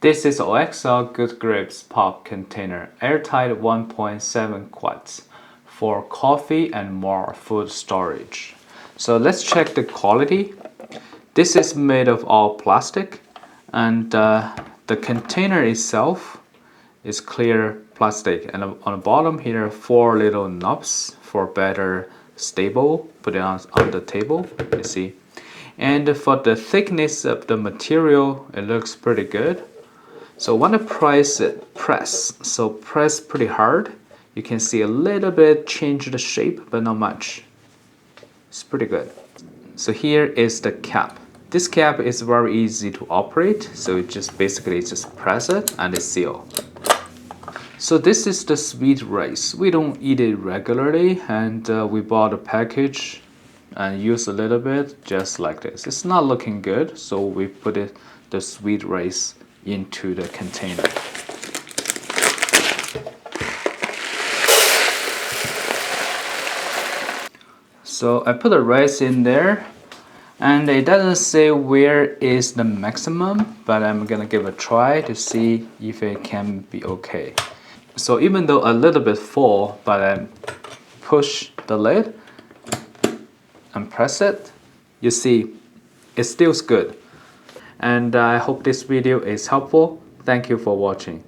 This is OXO Good Grips Pop Container, airtight 1.7 quarts for coffee and more food storage. So let's check the quality. This is made of all plastic, and the container itself is clear plastic, and on the bottom here are 4 little knobs for better stable. Put it on the table, you see. And for the thickness of the material, it looks pretty good. So when I press, so press pretty hard. You can see a little bit change the shape, but not much. It's pretty good. So here is the cap. This cap is very easy to operate. So you just basically just press it and it's sealed. So this is the sweet rice. We don't eat it regularly, and we bought a package and use a little bit just like this. It's not looking good, so we put the sweet rice into the container. So I put the rice in there, and it doesn't say where is the maximum, but I'm gonna give a try to see if it can be okay. So even though a little bit full, but I push the lid and press it, you see it still good. And I hope this video is helpful. Thank you for watching.